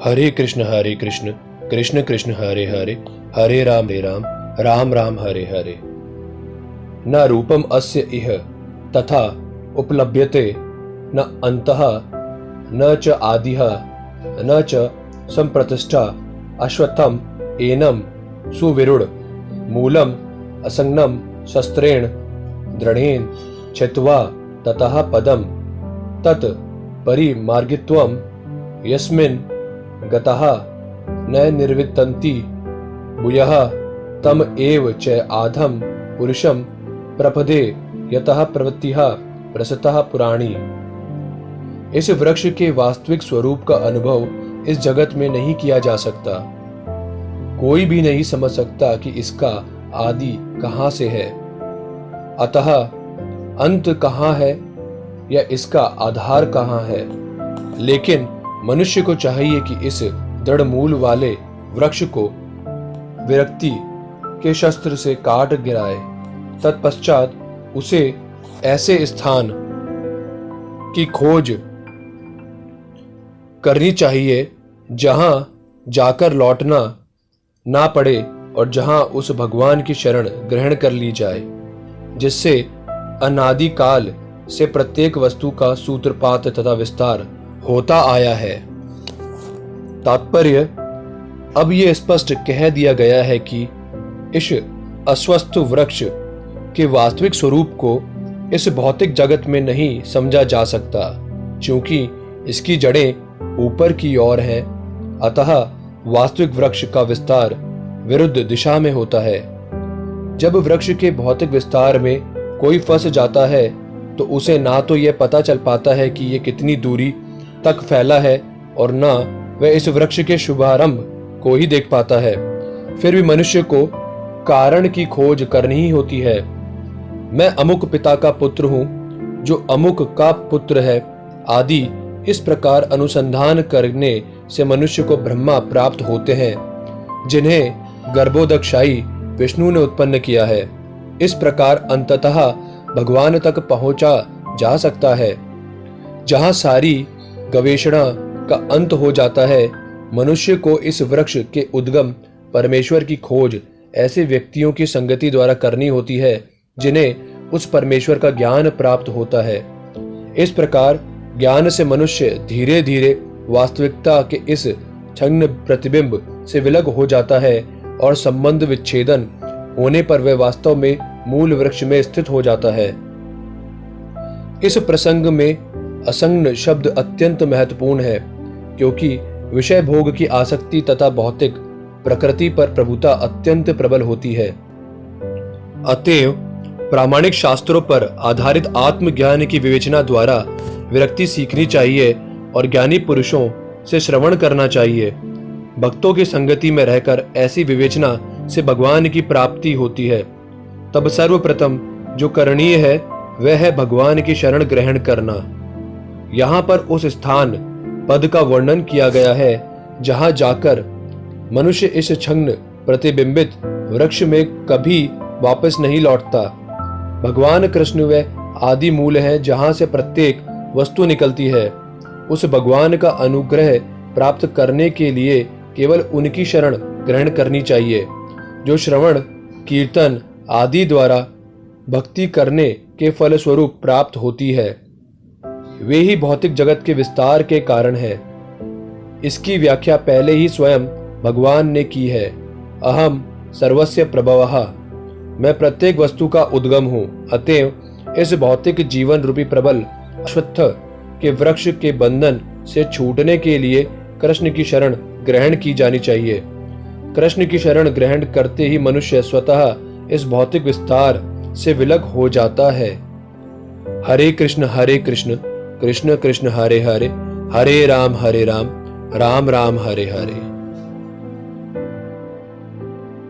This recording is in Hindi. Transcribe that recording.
हरे कृष्ण कृष्ण कृष्ण हरे हरे, हरे राम राम राम हरे हरे। न रूपम अस्य इह तथा उपलभ्यते, न अंतः न च आदिः न च संप्रतिष्ठा। अश्वत्थम एनम सुविरुड मूलम असंगम शस्त्रेण दृढ़ेन छित्त्वा ततः पदम तत् परिमार्गित्वम यस्मिन् गतः न निर्वितन्ति भूयः तम एव च आधम पुरुषम प्रपदे यतः प्रवृत्तिः प्रसतः पुराणी। इस वृक्ष के वास्तविक स्वरूप का अनुभव इस जगत में नहीं किया जा सकता। कोई भी नहीं समझ सकता कि इसका आदि कहां से है, अतः अंत कहां है या इसका आधार कहां है। लेकिन मनुष्य को चाहिए कि इस दृढ़ मूल वाले वृक्ष को विरक्ति के शस्त्र से काट गिराए। तत्पश्चात उसे ऐसे स्थान की खोज करनी चाहिए जहां जाकर लौटना ना पड़े और जहां उस भगवान की शरण ग्रहण कर ली जाए जिससे अनादि काल से प्रत्येक वस्तु का सूत्रपात तथा विस्तार होता आया है। तात्पर्य, अब यह स्पष्ट कह दिया गया है कि इस अस्वस्थ वृक्ष के वास्तविक स्वरूप को इस भौतिक जगत में नहीं समझा जा सकता, क्योंकि इसकी जड़ें ऊपर की ओर हैं। अतः वास्तविक वृक्ष का विस्तार विरुद्ध दिशा में होता है। जब वृक्ष के भौतिक विस्तार में कोई फंस जाता है तो उसे ना तो यह पता चल पाता है कि यह कितनी दूरी तक फैला है और ना वह इस वृक्ष के शुभारंभ को ही देख पाता है। फिर भी मनुष्य को कारण की खोज करनी ही होती है। मैं अमुक पिता का पुत्र हूं जो अमुक का पुत्र है आदि इस प्रकार अनुसंधान करने से मनुष्य को ब्रह्मा प्राप्त होते हैं, जिन्हें गर्भोदकशाही विष्णु ने उत्पन्न किया है। इस प्रकार अंततः भगवान तक पहुंचा जा सकता है। जहां सारी गवेषणा का अंत हो जाता है, मनुष्य को इस वृक्ष के उद्गम परमेश्वर की खोज ऐसे व्यक्तियों की संगति द्वारा करनी होती है जिन्हें उस परमेश्वर का ज्ञान प्राप्त होता है। इस प्रकार ज्ञान से मनुष्य धीरे धीरे वास्तविकता के इस छद्म प्रतिबिंब से विलग हो जाता है और संबंध विच्छेदन होने पर वह वास्तव में मूल वृक्ष में स्थित हो जाता है। इस प्रसंग में असंग शब्द अत्यंत महत्वपूर्ण है, क्योंकि विषय भोग की आसक्ति तथा भौतिक प्रकृति पर प्रभुता अत्यंत प्रबल होती है। अतएव प्रामाणिक शास्त्रों पर आधारित आत्मज्ञान की विवेचना द्वारा विरक्ति सीखनी चाहिए और ज्ञानी पुरुषों से श्रवण करना चाहिए। भक्तों की संगति में रहकर ऐसी विवेचना से भगवान की प्राप्ति होती है। तब सर्वप्रथम जो करणीय है वह है भगवान की शरण ग्रहण करना। यहाँ पर उस स्थान पद का वर्णन किया गया है जहां जाकर मनुष्य इस छद्म प्रतिबिंबित वृक्ष में कभी वापस नहीं लौटता। भगवान कृष्ण वह आदि मूल है जहां से प्रत्येक वस्तु निकलती है। उस भगवान का अनुग्रह प्राप्त करने के लिए केवल उनकी शरण ग्रहण करनी चाहिए, जो श्रवण कीर्तन आदि द्वारा भक्ति करने के फल स्वरूप प्राप्त होती है। वे ही भौतिक जगत के विस्तार के कारण है। इसकी व्याख्या पहले ही स्वयं भगवान ने की है। अहम सर्वस्य प्रभवः, मैं प्रत्येक वस्तु का उद्गम हूं। अतएव इस भौतिक जीवन रूपी प्रबल अश्वत्थ के वृक्ष के बंधन से छूटने के लिए कृष्ण की शरण ग्रहण की जानी चाहिए। कृष्ण की शरण ग्रहण करते ही मनुष्य स्वतः इस भौतिक विस्तार से विलग हो जाता है। हरे कृष्ण कृष्ण कृष्ण हरे हरे, हरे राम राम राम हरे हरे।